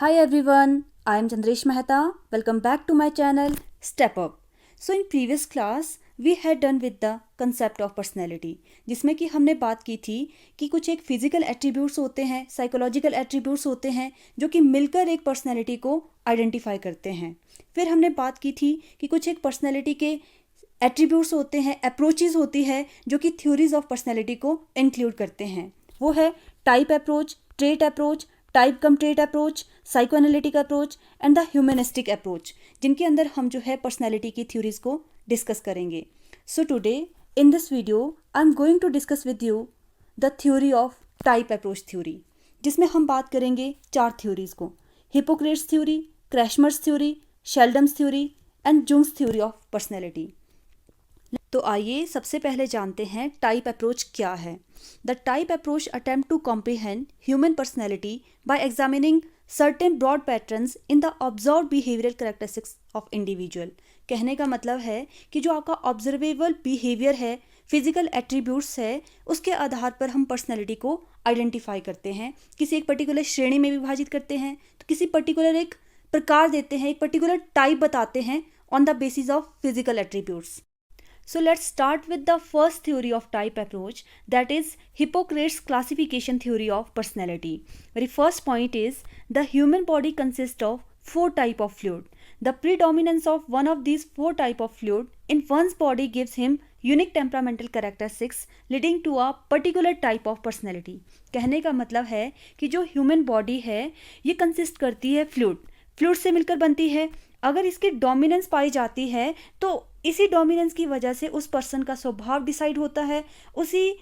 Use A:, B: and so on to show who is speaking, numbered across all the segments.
A: Hi everyone, I am Chandresh Mehta. Welcome back to my channel Step Up. So in previous class we had done with the concept of personality, जिसमें कि हमने बात की थी कि कुछ एक फिजिकल एट्रीब्यूट्स होते हैं, साइकोलॉजिकल एट्रीब्यूट्स होते हैं जो कि मिलकर एक पर्सनैलिटी को आइडेंटिफाई करते हैं। फिर हमने बात की थी कि कुछ एक पर्सनैलिटी के एट्रीब्यूट्स होते हैं, अप्रोचेज होती है जो कि थ्योरीज ऑफ पर्सनैलिटी को इंक्लूड करते हैं। वो है type approach, trait approach, type come trait approach, psychoanalytic approach and the humanistic approach, जिनके अंदर हम जो है पर्सनैलिटी की थ्योरीज को डिस्कस करेंगे। So today in this video I am going to discuss with you the theory of type approach theory, जिसमें हम बात करेंगे 4 थ्योरीज को: Hippocrates theory, Kretschmer's theory, Sheldon's theory and Jung's theory of personality. तो आइए सबसे पहले जानते हैं टाइप अप्रोच क्या है। The type approach attempt to comprehend human personality by examining certain broad patterns in the observe behavioural characteristics of individual. कहने का मतलब है कि जो आपका ऑब्जर्वेबल बिहेवियर है, फिजिकल एट्रीब्यूट्स है, उसके आधार पर हम पर्सनैलिटी को आइडेंटिफाई करते हैं, किसी एक पर्टिकुलर श्रेणी में विभाजित करते हैं, तो किसी पर्टिकुलर एक प्रकार देते हैं, एक पर्टिकुलर टाइप बताते हैं on the basis of physical attributes. So let's start with the first theory of type approach, that is Hippocrates classification theory of personality. Very first point is the human body consists of 4 type of fluid. The predominance of one of these 4 type of fluid in one's body gives him unique temperamental characteristics leading to a particular type of personality. कहने का मतलब है कि जो human body है ये consist करती है फ्लूइड से मिलकर बनती है। अगर इसकी डोमिनेंस पाई जाती है तो इसी डोमिनेंस की वजह से उस पर्सन का स्वभाव डिसाइड होता है, उसी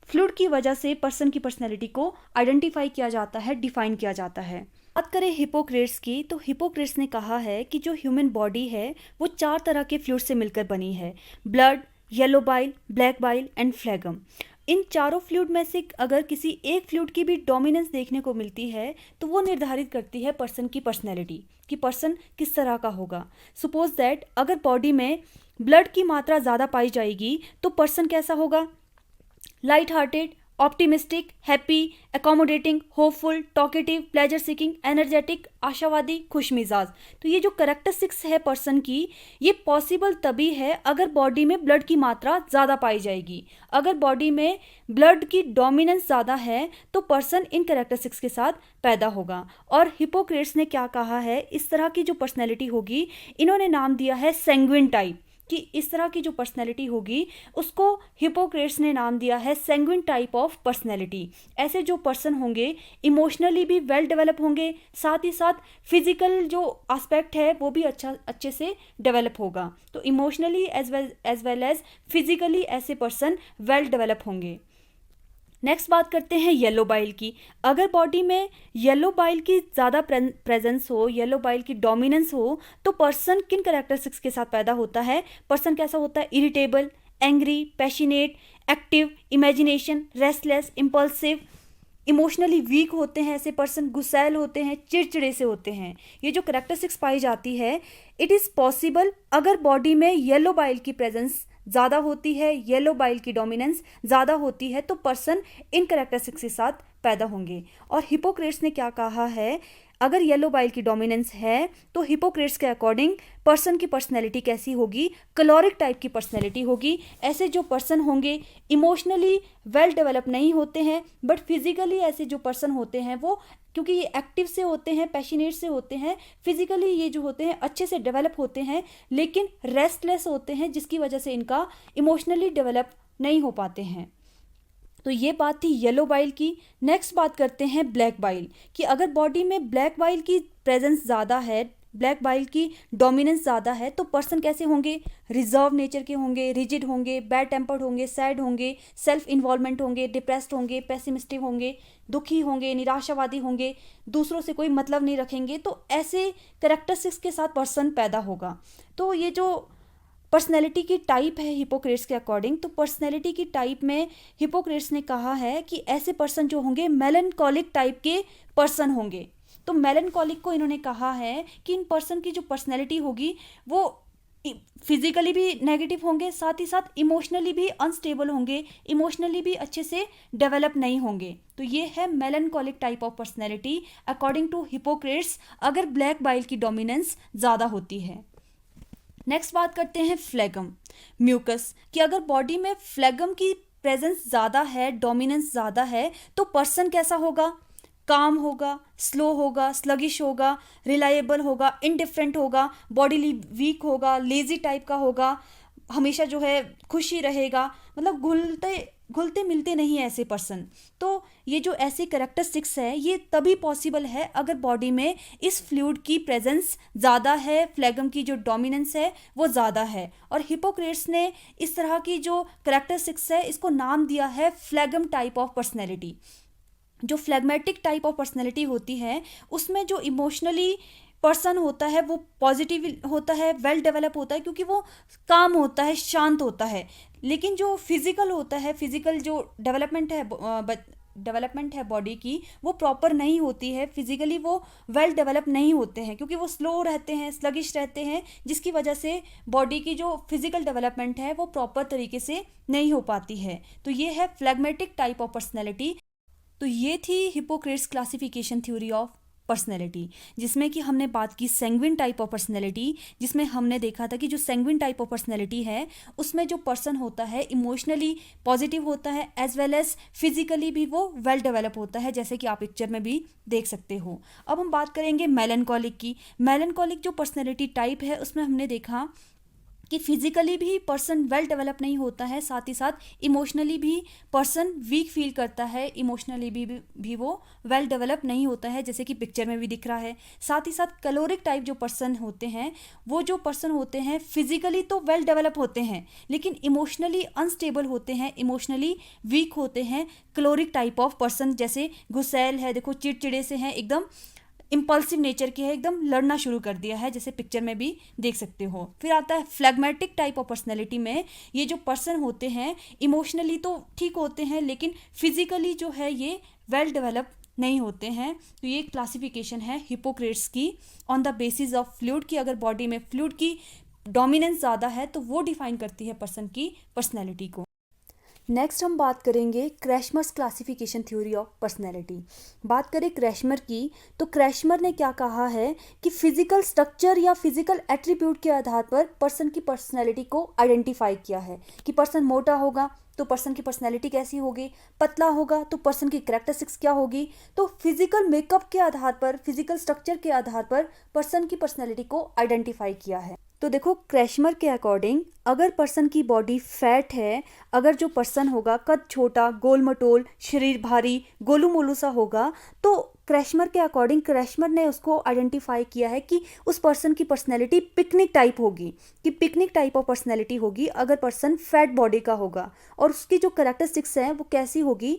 A: फ्लूइड की वजह से पर्सन की पर्सनैलिटी को आइडेंटिफाई किया जाता है, डिफाइन किया जाता है। बात करें हिपोक्रेट्स की, तो हिपोक्रेट्स ने कहा है कि जो ह्यूमन बॉडी है वो 4 तरह के फ्लूइड से मिलकर बनी है: blood, yellow bile, black bile and phlegm. इन चारों फ्लूइड में से अगर किसी एक फ्लूइड की भी डोमिनेंस देखने को मिलती है तो वो निर्धारित करती है पर्सन की पर्सनैलिटी, कि पर्सन किस तरह का होगा। सपोज दैट अगर बॉडी में ब्लड की मात्रा ज़्यादा पाई जाएगी तो पर्सन कैसा होगा? Light hearted, optimistic, happy, accommodating, hopeful, talkative, pleasure seeking, energetic, आशावादी, खुशमिजाज। तो ये जो कैरेक्टरिस्टिक्स है पर्सन की, ये पॉसिबल तभी है अगर बॉडी में ब्लड की मात्रा ज़्यादा पाई जाएगी। अगर बॉडी में ब्लड की डोमिनेंस ज़्यादा है तो पर्सन इन कैरेक्टरिस्टिक्स के साथ पैदा होगा। और हिपोक्रेट्स ने क्या कहा है, इस तरह की जो पर्सनैलिटी होगी इन्होंने नाम दिया है सैंग्विन टाइप, कि इस तरह की जो पर्सनैलिटी होगी उसको हिपोक्रेट्स ने नाम दिया है सैंग्विन टाइप ऑफ पर्सनैलिटी। ऐसे जो पर्सन होंगे इमोशनली भी वेल डेवलप होंगे, साथ ही साथ फिजिकल जो एस्पेक्ट है वो भी अच्छे से डेवलप होगा। तो emotionally as well as physically ऐसे पर्सन वेल डेवलप होंगे। नेक्स्ट बात करते हैं येलो बाइल की। अगर बॉडी में येलो बाइल की ज़्यादा प्रेजेंस हो, येलो बाइल की डोमिनेंस हो, तो पर्सन किन कैरेक्टरिस्टिक्स के साथ पैदा होता है? पर्सन कैसा होता है? Irritable, angry, passionate, active, imagination, restless, impulsive, emotionally weak होते हैं ऐसे पर्सन, गुस्सैल होते हैं, चिड़चिड़े से होते हैं। ये जो कैरेक्टरिस्टिक्स पाई जाती है, इट इज़ पॉसिबल अगर बॉडी में येलो बाइल की प्रेजेंस ज़्यादा होती है, येलो बाइल की डोमिनेंस ज़्यादा होती है, तो पर्सन इन कैरेक्टरिस्टिक्स के साथ पैदा होंगे। और हिपोक्रेट्स ने क्या कहा है, अगर येलो बाइल की डोमिनेंस है तो हिपोक्रेट्स के अकॉर्डिंग पर्सन की पर्सनैलिटी कैसी होगी? कलोरिक टाइप की पर्सनैलिटी होगी। ऐसे जो पर्सन होंगे इमोशनली वेल डेवलप नहीं होते हैं, बट फिजिकली ऐसे जो पर्सन होते हैं वो, क्योंकि ये एक्टिव से होते हैं, पैशनेट से होते हैं, फिजिकली ये जो होते हैं अच्छे से डेवलप होते हैं, लेकिन रेस्टलेस होते हैं, जिसकी वजह से इनका इमोशनली डेवलप नहीं हो पाते हैं। तो ये बात थी येलो बाइल की। नेक्स्ट बात करते हैं ब्लैक बाइल कि अगर बॉडी में ब्लैक बाइल की प्रेजेंस ज़्यादा है, ब्लैक बाइल की डोमिनेंस ज़्यादा है, तो पर्सन कैसे होंगे? रिजर्व नेचर के होंगे, रिजिड होंगे, बैड टेम्पर्ड होंगे, सैड होंगे, सेल्फ इन्वॉल्वमेंट होंगे, डिप्रेस्ड होंगे, पेसिमिस्टिक होंगे, दुखी होंगे, निराशावादी होंगे, दूसरों से कोई मतलब नहीं रखेंगे। तो ऐसे कैरेक्टरिस्टिक्स के साथ पर्सन पैदा होगा। तो ये जो पर्सनैलिटी की टाइप है हिपोक्रेट्स के अकॉर्डिंग, तो पर्सनैलिटी की टाइप में हिपोक्रेट्स ने कहा है कि ऐसे पर्सन जो होंगे मेलनकॉलिक टाइप के पर्सन होंगे। तो मेलनकॉलिक को इन्होंने कहा है कि इन पर्सन की जो पर्सनैलिटी होगी वो फिजिकली भी नेगेटिव होंगे, साथ ही साथ इमोशनली भी अनस्टेबल होंगे, इमोशनली भी अच्छे से डेवलप नहीं होंगे। तो ये है melancholic type of personality according to Hippocrates, अगर ब्लैक बाइल की डोमिनेंस ज़्यादा होती है। नेक्स्ट बात करते हैं फ्लेगम म्यूकस, कि अगर बॉडी में फ्लेगम की प्रेजेंस ज़्यादा है, डोमिनेंस ज़्यादा है, तो पर्सन कैसा होगा? काम होगा, स्लो होगा, स्लगिश होगा, रिलायबल होगा, इनडिफरेंट होगा, बॉडीली वीक होगा, लेजी टाइप का होगा, हमेशा जो है खुशी रहेगा, मतलब घुलते मिलते नहीं है ऐसे पर्सन। तो ये जो ऐसे कैरेक्टरिस्टिक्स है ये तभी पॉसिबल है अगर बॉडी में इस फ्लूइड की प्रेजेंस ज़्यादा है, फ्लेगम की जो डोमिनेंस है वो ज़्यादा है। और हिपोक्रेट्स ने इस तरह की जो कैरेक्टरिस्टिक्स है इसको नाम दिया है फ्लेगम टाइप ऑफ पर्सनैलिटी। जो फ्लेगमेटिक टाइप ऑफ पर्सनैलिटी होती है उसमें जो इमोशनली पर्सन होता है वो पॉजिटिव होता है, वेल डेवलप होता है, क्योंकि वो काम होता है, शांत होता है। लेकिन जो फिजिकल होता है, फिजिकल जो डेवलपमेंट है बॉडी की, वो प्रॉपर नहीं होती है, फिजिकली वो वेल डेवलप नहीं होते हैं, क्योंकि वो स्लो रहते हैं, स्लगिश रहते हैं, जिसकी वजह से बॉडी की जो फिजिकल डेवलपमेंट है वो प्रॉपर तरीके से नहीं हो पाती है। तो ये है फ्लेगमेटिक टाइप ऑफ पर्सनैलिटी। तो ये थी Hippocrates classification theory of personality, जिसमें कि हमने बात की सैंग्विन टाइप ऑफ पर्सनैलिटी, जिसमें हमने देखा था कि जो सैंग्विन टाइप ऑफ पर्सनैलिटी है उसमें जो पर्सन होता है इमोशनली पॉजिटिव होता है, एज वेल एज फिजिकली भी वो वेल डेवलप होता है, जैसे कि आप पिक्चर में भी देख सकते हो। अब हम बात करेंगे मेलनकॉलिक की। मेलनकॉलिक जो पर्सनैलिटी टाइप है उसमें हमने देखा कि फिजिकली भी पर्सन वेल डेवलप नहीं होता है, साथ ही साथ इमोशनली भी पर्सन वीक फील करता है, इमोशनली भी वो वेल डेवलप नहीं होता है, जैसे कि पिक्चर में भी दिख रहा है। साथ ही साथ कैलोरिक टाइप जो पर्सन होते हैं, वो जो पर्सन होते हैं फिजिकली तो वेल डेवलप होते हैं लेकिन इमोशनली अनस्टेबल होते हैं, इमोशनली वीक होते हैं। कैलोरिक टाइप ऑफ पर्सन जैसे गुस्सैल है, देखो चिड़चिड़े से हैं, एकदम इम्पल्सिव नेचर के है, एकदम लड़ना शुरू कर दिया है, जैसे पिक्चर में भी देख सकते हो। फिर आता है फ्लेगमेटिक टाइप ऑफ पर्सनैलिटी में, ये जो पर्सन होते हैं इमोशनली तो ठीक होते हैं लेकिन फिजिकली जो है ये वेल डेवलप नहीं होते हैं। तो ये क्लासिफिकेशन है हिपोक्रेट्स की on the basis of fluid की, अगर बॉडी में फ्लूइड की डोमिनेंस ज़्यादा है तो वो डिफाइन करती है पर्सन की पर्सनैलिटी को। नेक्स्ट हम बात करेंगे क्रैशमर्स क्लासिफिकेशन थ्योरी ऑफ पर्सनैलिटी। बात करें क्रैशमर की, तो क्रैशमर ने क्या कहा है कि फिजिकल स्ट्रक्चर या फिजिकल एट्रीब्यूट के आधार पर पर्सन की पर्सनैलिटी को आइडेंटिफाई किया है कि पर्सन मोटा होगा तो पर्सन की पर्सनैलिटी कैसी होगी, पतला होगा तो पर्सन की कैरेक्टरिस्टिक्स क्या होगी। तो फिजिकल मेकअप के आधार पर, फिजिकल स्ट्रक्चर के आधार पर पर्सन की पर्सनैलिटी को आइडेंटिफाई किया है। तो देखो क्रैशमर के अकॉर्डिंग अगर पर्सन की बॉडी फैट है, अगर जो पर्सन होगा कद छोटा, गोल मटोल, शरीर भारी, गोलू मोलू सा होगा, तो क्रैशमर के अकॉर्डिंग क्रैशमर ने उसको आइडेंटिफाई किया है कि उस पर्सन की पर्सनैलिटी पिकनिक टाइप होगी, कि पिकनिक टाइप ऑफ पर्सनैलिटी होगी अगर पर्सन फैट बॉडी का होगा। और उसकी जो कैरेक्टरिस्टिक्स हैं वो कैसी होगी,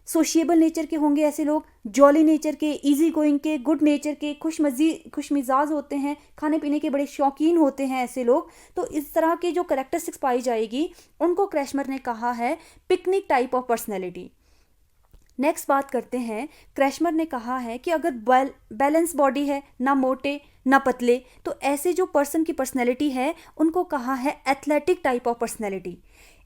A: सोशिएबल नेचर के होंगे ऐसे लोग, जॉली नेचर के, इजी गोइंग के, गुड नेचर के, खुशमिजाज होते हैं, खाने पीने के बड़े शौकीन होते हैं ऐसे लोग। तो इस तरह की जो कैरेक्टरिस्टिक्स पाई जाएगी उनको क्रैशमर ने कहा है picnic type of personality. Next बात करते हैं, क्रैशमर ने कहा है कि अगर बैलेंस बॉडी है, ना मोटे ना पतले, तो ऐसे जो पर्सन की पर्सनैलिटी है उनको कहा है एथलेटिक टाइप ऑफ पर्सनैलिटी।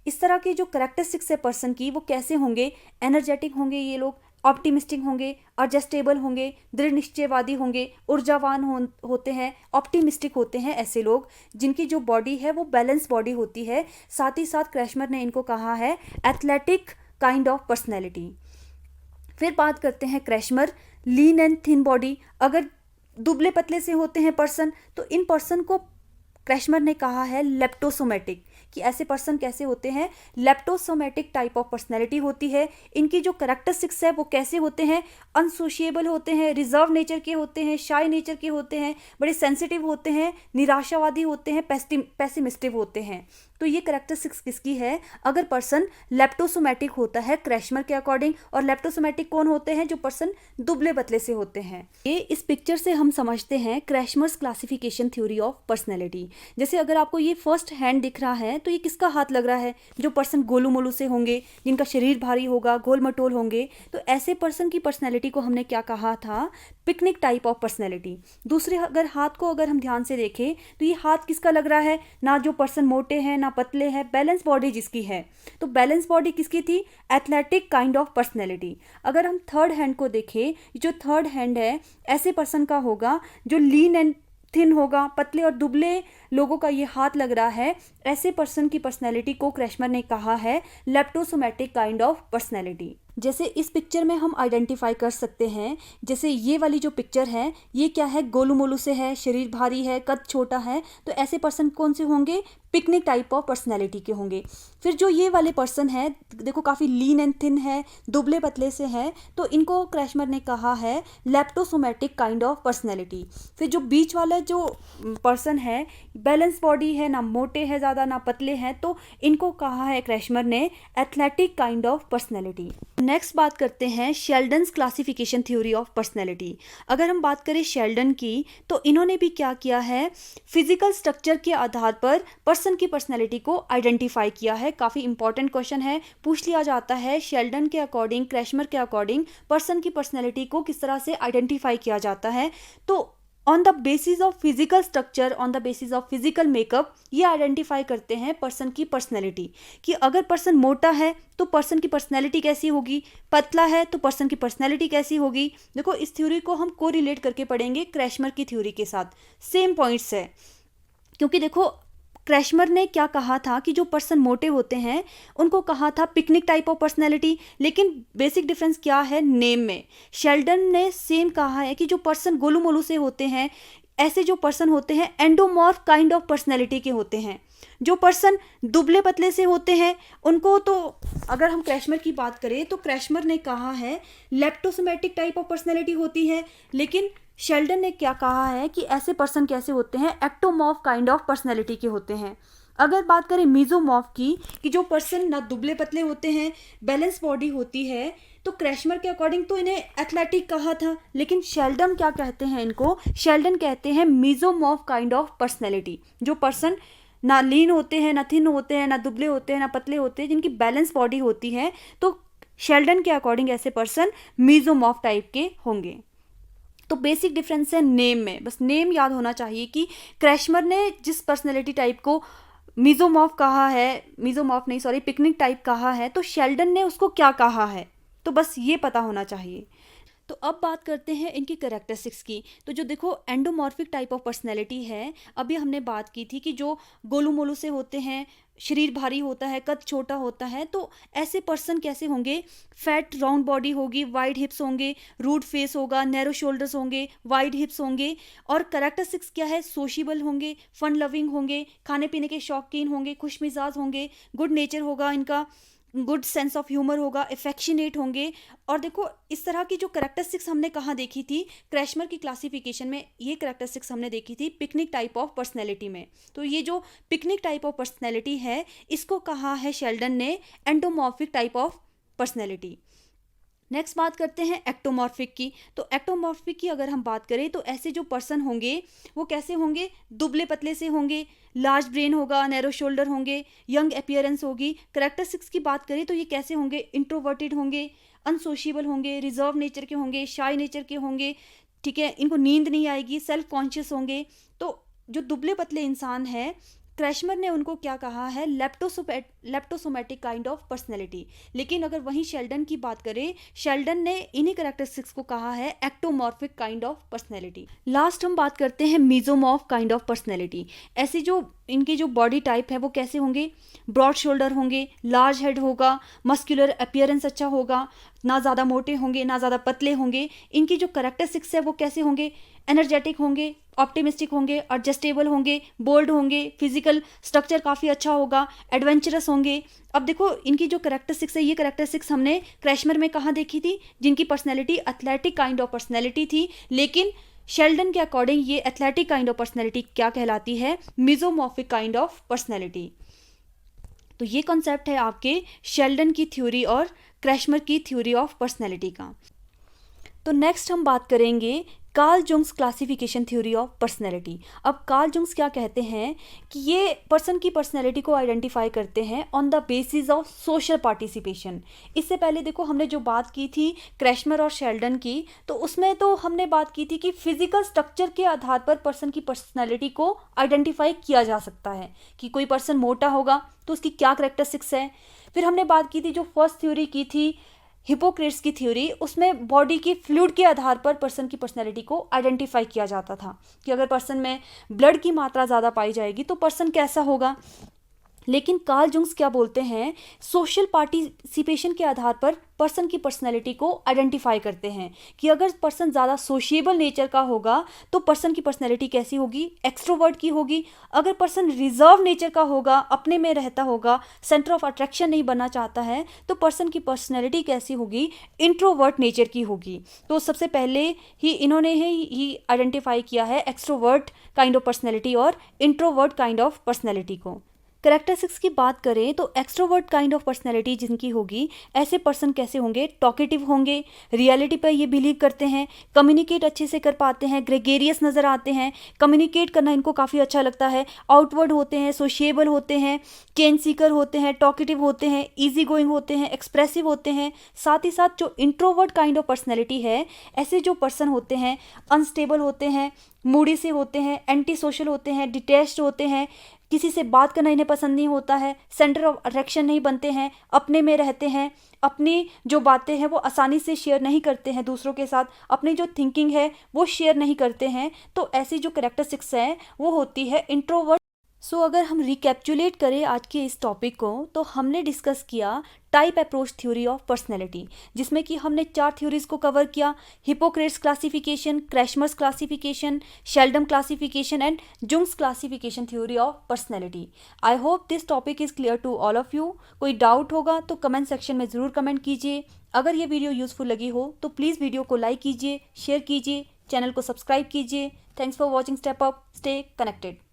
A: इस तरह के जो कैरेक्टरिस्टिक्स है पर्सन की वो कैसे होंगे, एनर्जेटिक होंगे ये लोग, ऑप्टिमिस्टिक होंगे, एडजस्टेबल होंगे, दृढ़ निश्चयवादी होंगे, ऊर्जावान होते हैं, ऑप्टिमिस्टिक होते हैं ऐसे लोग, जिनकी जो बॉडी है वो बैलेंस बॉडी होती है। साथ ही साथ क्रैशमर ने इनको कहा है एथलेटिक काइंड ऑफ पर्सनैलिटी। फिर बात करते हैं क्रैशमर लीन एंड थिन बॉडी, अगर दुबले पतले से होते हैं पर्सन तो इन पर्सन को क्रैशमर ने कहा है लेप्टोसोमेटिक, कि ऐसे पर्सन कैसे होते हैं, लेप्टोसोमेटिक टाइप ऑफ पर्सनैलिटी होती है। इनकी जो कैरेक्टरिस्टिक्स है वो कैसे होते हैं, अनसोशिएबल होते हैं, रिजर्व नेचर के होते हैं, शाय नेचर के होते हैं, बड़े सेंसिटिव होते हैं, निराशावादी होते हैं, पेसिमिस्टिव होते हैं। तो ये कैरेक्टरिस्टिक्स किसकी है? अगर पर्सन लेप्टोसोमैटिक होता है क्रैशमर के अकॉर्डिंग, और लेप्टोसोमैटिक कौन होते हैं? जो पर्सन दुबले पतले से होते हैं। ये इस पिक्चर से हम समझते हैं क्रैशमर्स क्लासिफिकेशन थ्योरी ऑफ पर्सनैलिटी। जैसे अगर आपको ये फर्स्ट हैंड दिख रहा है तो ये किसका हाथ लग रहा है? जो पर्सन गोलू मोलू से होंगे, जिनका शरीर भारी होगा, गोल मटोल होंगे, तो ऐसे पर्सन की पर्सनैलिटी को हमने क्या कहा था? Picnic type of personality. दूसरे अगर हाथ को अगर हम ध्यान से देखें तो ये हाथ किसका लग रहा है? ना जो पर्सन मोटे हैं ना पतले हैं, बैलेंस बॉडी जिसकी है। तो बैलेंस बॉडी किसकी थी? Athletic kind of personality. अगर हम थर्ड हैंड को देखें, जो थर्ड हैंड है ऐसे पर्सन का होगा जो लीन एंड थिन होगा, पतले और दुबले लोगों का ये हाथ लग रहा है। ऐसे पर्सन की पर्सनैलिटी को क्रैशमर ने कहा है लेप्टोसोमैटिक काइंड ऑफ पर्सनैलिटी। जैसे इस पिक्चर में हम आइडेंटिफाई कर सकते हैं, जैसे ये वाली जो पिक्चर है ये क्या है? गोलू मोलू से है, शरीर भारी है, कद छोटा है, तो ऐसे पर्सन कौन से होंगे? पिकनिक टाइप ऑफ पर्सनैलिटी के होंगे। फिर जो ये वाले पर्सन है देखो काफ़ी लीन एंड थिन है, दुबले पतले से है, तो इनको क्रैशमर ने कहा है लेप्टोसोमैटिक काइंड ऑफ पर्सनैलिटी। फिर जो बीच वाला जो पर्सन है बैलेंस बॉडी है, ना मोटे हैं ज़्यादा ना पतले हैं, तो इनको कहा है क्रैशमर ने athletic kind of personality. Next बात करते हैं शेल्डन्स क्लासिफिकेशन थ्योरी ऑफ पर्सनैलिटी। अगर हम बात करें शेल्डन की, तो इन्होंने भी क्या किया है? फिजिकल स्ट्रक्चर के आधार पर पर्सन की पर्सनैलिटी को आइडेंटिफाई किया है। काफ़ी इंपॉर्टेंट क्वेश्चन है, पूछ लिया जाता है शेल्डन के अकॉर्डिंग, क्रैशमर के अकॉर्डिंग पर्सन की पर्सनैलिटी को किस तरह से आइडेंटिफाई किया जाता है। तो on the basis of physical structure, on the basis of physical makeup, ये आइडेंटिफाई करते हैं पर्सन की पर्सनैलिटी कि अगर पर्सन मोटा है तो पर्सन की पर्सनैलिटी कैसी होगी, पतला है तो पर्सन की पर्सनैलिटी कैसी होगी। देखो इस थ्योरी को हम को रिलेट करके पढ़ेंगे क्रैशमर की थ्योरी के साथ, सेम पॉइंट्स है। क्योंकि देखो क्रैशमर ने क्या कहा था कि जो पर्सन मोटे होते हैं उनको कहा था पिकनिक टाइप ऑफ पर्सनैलिटी, लेकिन बेसिक डिफरेंस क्या है? नेम में। शेल्डन ने सेम कहा है कि जो पर्सन गोलू मोलू से होते हैं, ऐसे जो पर्सन होते हैं एंडोमॉर्फ काइंड ऑफ पर्सनैलिटी के होते हैं। जो पर्सन दुबले पतले से होते हैं उनको, तो अगर हम क्रैशमर की बात करें तो क्रैशमर ने कहा है लेप्टोसोमैटिक टाइप ऑफ पर्सनैलिटी होती है, लेकिन शेल्डन ने क्या कहा है कि ऐसे पर्सन कैसे होते हैं? एक्टोमॉर्फ काइंड ऑफ पर्सनैलिटी के होते हैं। अगर बात करें मीजोमॉर्फ की, कि जो पर्सन ना दुबले पतले होते हैं, बैलेंस बॉडी होती है, तो क्रैशमर के अकॉर्डिंग तो इन्हें एथलेटिक कहा था, लेकिन शेल्डन क्या कहते हैं इनको? शेल्डन कहते हैं मीजोमॉर्फ काइंड ऑफ पर्सनैलिटी। जो पर्सन ना लीन होते हैं, ना थिन होते हैं, ना दुबले होते हैं, ना पतले होते हैं, जिनकी बैलेंस बॉडी होती है, तो शेल्डन के अकॉर्डिंग ऐसे पर्सन मीजोमॉर्फ टाइप के होंगे। तो बेसिक डिफरेंस है नेम में, बस नेम याद होना चाहिए कि क्रैशमर ने जिस पर्सनैलिटी टाइप को मीजोमॉर्फ कहा है, मीजोमॉर्फ नहीं सॉरी पिकनिक टाइप कहा है, तो शेल्डन ने उसको क्या कहा है, तो बस ये पता होना चाहिए। तो अब बात करते हैं इनकी कैरेक्टरिस्टिक्स की। तो जो देखो एंडोमॉर्फिक टाइप ऑफ पर्सनैलिटी है, अभी हमने बात की थी कि जो गोलू मोलू से होते हैं, शरीर भारी होता है, कद छोटा होता है, तो ऐसे पर्सन कैसे होंगे? फैट राउंड बॉडी होगी, वाइड हिप्स होंगे, रूड फेस होगा, नैरो शोल्डर्स होंगे, वाइड हिप्स होंगे। और कैरेक्टरिस्टिक्स क्या है? सोशियबल होंगे, फन लविंग होंगे, खाने पीने के शौकीन होंगे, खुश मिजाज होंगे, गुड नेचर होगा इनका, गुड सेंस ऑफ ह्यूमर होगा, एफेक्शनेट होंगे। और देखो इस तरह की जो कैरेक्टरिस्टिक्स हमने कहाँ देखी थी? क्रैशमर की क्लासिफिकेशन में ये कैरेक्टरिस्टिक्स हमने देखी थी पिकनिक टाइप ऑफ पर्सनैलिटी में। तो ये जो पिकनिक टाइप ऑफ पर्सनैलिटी है, इसको कहा है शेल्डन ने endomorphic type of personality. Next बात करते हैं एक्टोमॉर्फिक की। तो एक्टोमॉर्फिक की अगर हम बात करें तो ऐसे जो पर्सन होंगे वो कैसे होंगे? दुबले पतले से होंगे, लार्ज ब्रेन होगा, नैरो शोल्डर होंगे, यंग अपीयरेंस होगी। कैरेक्टरिस्टिक्स की बात करें तो ये कैसे होंगे? इंट्रोवर्टेड होंगे, अनसोशिएबल होंगे, रिजर्व नेचर के होंगे, शाय नेचर के होंगे, ठीक है, इनको नींद नहीं आएगी, सेल्फ कॉन्शियस होंगे। तो जो दुबले पतले इंसान है, क्रैशमर ने उनको क्या कहा है? लेप्टोसोमैटिक काइंड ऑफ पर्सनैलिटी। लेकिन अगर वहीं शेल्डन की बात करें, शेल्डन ने इन्हीं कैरेक्टरिस्टिक्स को कहा है ectomorphic kind of personality. Last हम बात करते हैं मीजोमॉर्फ काइंड ऑफ पर्सनैलिटी। ऐसी जो इनकी जो बॉडी टाइप है वो कैसे होंगे? ब्रॉड शोल्डर होंगे, लार्ज हेड होगा, मस्कुलर अपीयरेंस अच्छा होगा, ना ज़्यादा मोटे होंगे ना ज़्यादा पतले होंगे। इनकी जो कैरेक्टरिस्टिक्स है वो कैसे होंगे? एनर्जेटिक होंगे, ऑप्टिमिस्टिक होंगे, एडजस्टेबल होंगे, बोल्ड होंगे, फिजिकल स्ट्रक्चर काफ़ी अच्छा होगा, एडवेंचरस होंगे। अब देखो इनकी जो कैरेक्टरिस्टिक्स है, ये कैरेक्टरिस्टिक्स हमने क्रैशमर में कहाँ देखी थी? जिनकी personality athletic kind of personality थी। लेकिन शेल्डन के अकॉर्डिंग ये एथलेटिक काइंड ऑफ पर्सनैलिटी क्या कहलाती है? मीजोमॉर्फिक काइंड ऑफ पर्सनैलिटी। तो ये कॉन्सेप्ट है आपके शेल्डन की थ्योरी और क्रैशमर की थ्योरी ऑफ पर्सनैलिटी का। तो नेक्स्ट हम बात करेंगे Carl Jung's classification theory of personality. अब कार्ल जुंग्स क्या कहते हैं कि ये पर्सन की पर्सनैलिटी को आइडेंटिफाई करते हैं on the basis of social participation. इससे पहले देखो हमने जो बात की थी क्रैशमर और शेल्डन की, तो उसमें तो हमने बात की थी कि फिजिकल स्ट्रक्चर के आधार पर पर्सन की पर्सनैलिटी को आइडेंटिफाई किया जा सकता है कि कोई पर्सन मोटा होगा तो उसकी क्या करेक्टरिस्टिक्स है। फिर हमने बात की थी जो फर्स्ट थ्योरी की थी हिपोक्रेट्स की थ्योरी, उसमें बॉडी की फ्लूइड के आधार पर पर्सन की पर्सनैलिटी को आइडेंटिफाई किया जाता था कि अगर पर्सन में ब्लड की मात्रा ज़्यादा पाई जाएगी तो पर्सन कैसा होगा। लेकिन कार्ल जुंग्स क्या बोलते हैं, सोशल पार्टिसिपेशन के आधार पर पर्सन की पर्सनैलिटी को आइडेंटिफाई करते हैं कि अगर पर्सन ज़्यादा सोशिएबल नेचर का होगा तो पर्सन की पर्सनैलिटी कैसी होगी, एक्सट्रोवर्ट की होगी। अगर पर्सन रिजर्व नेचर का होगा, अपने में रहता होगा, सेंटर ऑफ अट्रैक्शन नहीं बनना चाहता है, तो पर्सन की पर्सनैलिटी कैसी होगी, इंट्रोवर्ट नेचर की होगी। तो सबसे पहले ही इन्होंने ही आइडेंटिफाई किया है एक्सट्रोवर्ट काइंड ऑफ पर्सनैलिटी और इंट्रोवर्ट काइंड ऑफ पर्सनैलिटी को। करेक्टरिस्टिक्स की बात करें तो एक्सट्रोवर्ट काइंड ऑफ पर्सनैलिटी जिनकी होगी, ऐसे पर्सन कैसे होंगे, टॉकेटिव होंगे, रियलिटी पर ये बिलीव करते हैं, कम्युनिकेट अच्छे से कर पाते हैं, ग्रेगेरियस नज़र आते हैं, कम्युनिकेट करना इनको काफ़ी अच्छा लगता है, आउटवर्ड होते हैं, सोशिएबल होते हैं, चेंज सीकर होते हैं, टॉकेटिव होते हैं, ईजी गोइंग होते हैं, एक्सप्रेसिव होते हैं। साथ ही साथ जो इंट्रोवर्ट काइंड ऑफ पर्सनैलिटी है, ऐसे जो पर्सन होते हैं अनस्टेबल होते हैं, मूडी से होते हैं, एंटी सोशल होते हैं, डिटैच्ड होते हैं, किसी से बात करना इन्हें पसंद नहीं होता है, सेंटर ऑफ अट्रैक्शन नहीं बनते हैं, अपने में रहते हैं, अपनी जो बातें हैं वो आसानी से शेयर नहीं करते हैं दूसरों के साथ, अपनी जो थिंकिंग है वो शेयर नहीं करते हैं। तो ऐसी जो कैरेक्टरिस्टिक्स हैं वो होती है इंट्रोवर्ट। सो अगर हम रिकैप्चुलेट करें आज के इस टॉपिक को, तो हमने डिस्कस किया type approach theory of personality, जिसमें कि हमने 4 थ्योरीज को कवर किया, Hippocrates classification, Kretschmer's classification, Sheldon classification and Jung's classification theory of personality. I hope this topic is clear to all of you. कोई डाउट होगा तो comment section में ज़रूर कमेंट कीजिए। अगर ये वीडियो यूज़फुल लगी हो तो प्लीज़ वीडियो को लाइक कीजिए, शेयर कीजिए, चैनल को सब्सक्राइब कीजिए। Thanks for watching step up, stay connected.